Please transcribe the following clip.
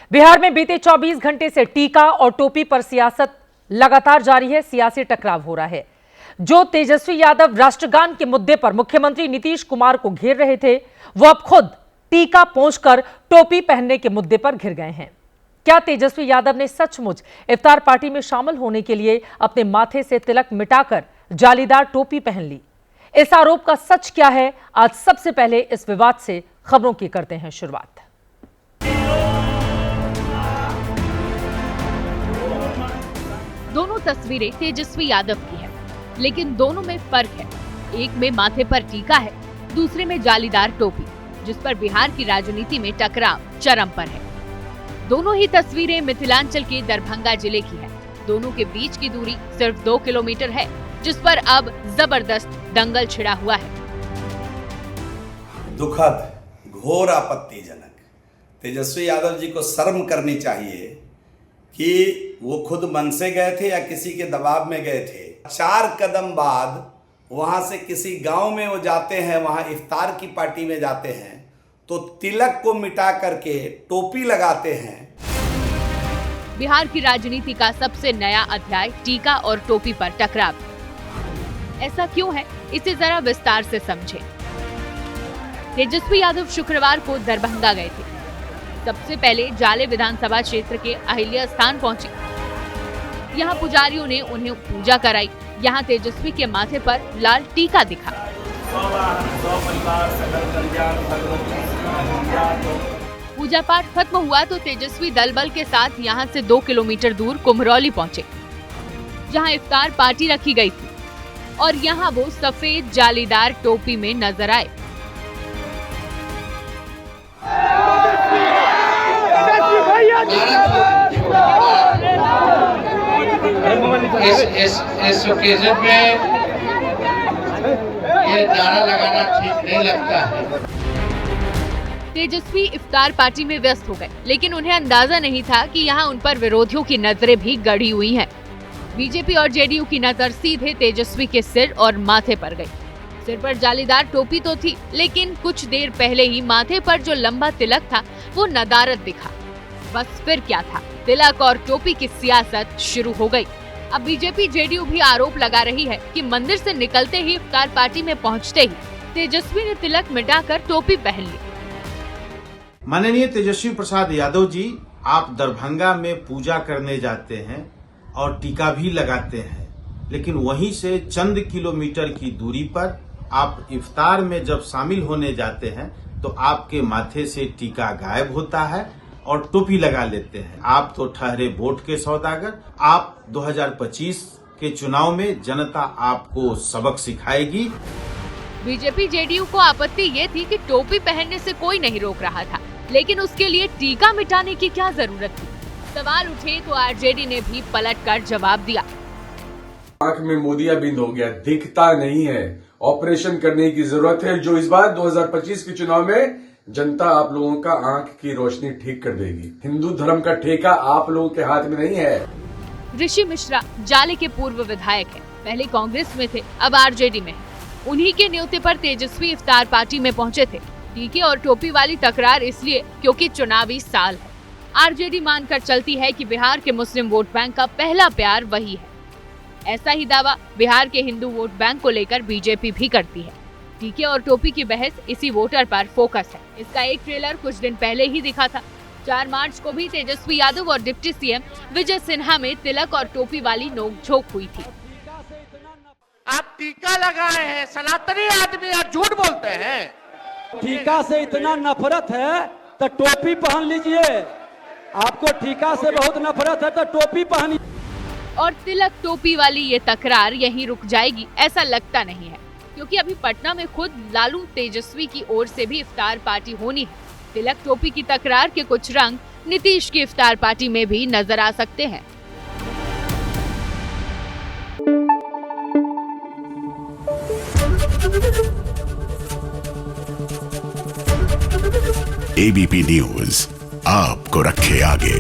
बिहार में बीते 24 घंटे से टीका और टोपी पर सियासत लगातार जारी है। सियासी टकराव हो रहा है। जो तेजस्वी यादव राष्ट्रगान के मुद्दे पर मुख्यमंत्री नीतीश कुमार को घेर रहे थे, वो अब खुद टीका पोंछकर टोपी पहनने के मुद्दे पर घिर गए हैं। क्या तेजस्वी यादव ने सचमुच इफ्तार पार्टी में शामिल होने के लिए अपने माथे से तिलक मिटाकर जालीदार टोपी पहन ली? इस आरोप का सच क्या है? आज सबसे पहले इस विवाद से खबरों की करते हैं शुरुआत। दोनों तस्वीरें तेजस्वी यादव की है, लेकिन दोनों में फर्क है। एक में माथे पर टीका है, दूसरे में जालीदार टोपी, जिस पर बिहार की राजनीति में टकराव चरम पर है। दोनों ही तस्वीरें मिथिलांचल के दरभंगा जिले की है। दोनों के बीच की दूरी सिर्फ 2 किलोमीटर है, जिस पर अब जबरदस्त दंगल छिड़ा हुआ है। दुखद, घोर आपत्तिजनक। तेजस्वी यादव जी को शर्म करनी चाहिए कि वो खुद मन से गए थे या किसी के दबाव में गए थे। 4 कदम बाद वहां से किसी गांव में वो जाते हैं, वहां इफ्तार की पार्टी में जाते हैं, तो तिलक को मिटा करके टोपी लगाते हैं। बिहार की राजनीति का सबसे नया अध्याय टीका और टोपी पर टकराव। ऐसा क्यों है, इसे जरा विस्तार से समझें। तेजस्वी यादव शुक्रवार को दरभंगा गए थे। सबसे पहले जाले विधानसभा क्षेत्र के अहिल्या स्थान पहुंचे। यहाँ पुजारियों ने उन्हें पूजा कराई। यहाँ तेजस्वी के माथे पर लाल टीका दिखा। पूजा पाठ खत्म हुआ तो तेजस्वी दल बल के साथ यहाँ से 2 किलोमीटर दूर कुम्हरौली पहुँचे, जहाँ इफ्तार पार्टी रखी गई थी, और यहाँ वो सफेद जालीदार टोपी में नजर आए। इस ओकेजन पे ये नारा लगाना ठीक नहीं लगता है। तेजस्वी इफ्तार पार्टी में व्यस्त हो गए, लेकिन उन्हें अंदाजा नहीं था कि यहाँ उन पर विरोधियों की नजरें भी गड़ी हुई हैं। बीजेपी और जेडीयू की नजर सीधे तेजस्वी के सिर और माथे पर गई। सिर पर जालीदार टोपी तो थी, लेकिन कुछ देर पहले ही माथे पर जो लंबा तिलक था वो नदारत दिखा। बस फिर क्या था, तिलक और टोपी की सियासत शुरू हो गई। अब बीजेपी जेडीयू भी आरोप लगा रही है कि मंदिर से निकलते ही इफ्तार पार्टी में पहुंचते ही तेजस्वी ने तिलक मिटाकर टोपी पहन ली। माननीय तेजस्वी प्रसाद यादव जी, आप दरभंगा में पूजा करने जाते हैं और टीका भी लगाते हैं, लेकिन वहीं से चंद किलोमीटर की दूरी पर आप इफ्तार में जब शामिल होने जाते हैं तो आपके माथे से टीका गायब होता है और टोपी लगा लेते हैं। आप तो ठहरे वोट के सौदागर। आप 2025 के चुनाव में जनता आपको सबक सिखाएगी। बीजेपी जेडीयू को आपत्ति ये थी कि टोपी पहनने से कोई नहीं रोक रहा था, लेकिन उसके लिए टीका मिटाने की क्या जरूरत थी? सवाल उठे तो आरजेडी ने भी पलटकर जवाब दिया। आंख में मोतियाबिंद हो गया, दिखता नहीं है। ऑपरेशन करने की जरूरत है, जो इस बार 2025 के चुनाव में जनता आप लोगों का आंख की रोशनी ठीक कर देगी। हिंदू धर्म का ठेका आप लोगों के हाथ में नहीं है। ऋषि मिश्रा जाले के पूर्व विधायक हैं, पहले कांग्रेस में थे, अब आरजेडी में हैं। उन्हीं के न्योते पर तेजस्वी इफ्तार पार्टी में पहुंचे थे। टीके और टोपी वाली तकरार इसलिए क्योंकि चुनावी साल है। आरजेडी मानकर चलती है कि बिहार के मुस्लिम वोट बैंक का पहला प्यार वही है। ऐसा ही दावा बिहार के हिंदू वोट बैंक को लेकर बीजेपी भी करती है। टीके और टोपी की बहस इसी वोटर पर फोकस है। इसका एक ट्रेलर कुछ दिन पहले ही दिखा था। 4 मार्च को भी तेजस्वी यादव और डिप्टी सीएम विजय सिन्हा में तिलक और टोपी वाली नोकझोंक हुई थी। आप टीका लगाए हैं, सनातनी आदमी, आप झूठ बोलते हैं। टीका से इतना नफरत है तो टोपी पहन लीजिए। आपको टीका से बहुत नफरत है तो टोपी पहनिए। और तिलक टोपी वाली ये तकरार यहीं रुक जाएगी ऐसा लगता नहीं है, क्योंकि अभी पटना में खुद लालू तेजस्वी की ओर से भी इफ्तार पार्टी होनी है। तिलक टोपी की तकरार के कुछ रंग नीतीश की इफ्तार पार्टी में भी नजर आ सकते हैं। एबीपी न्यूज आपको रखे आगे।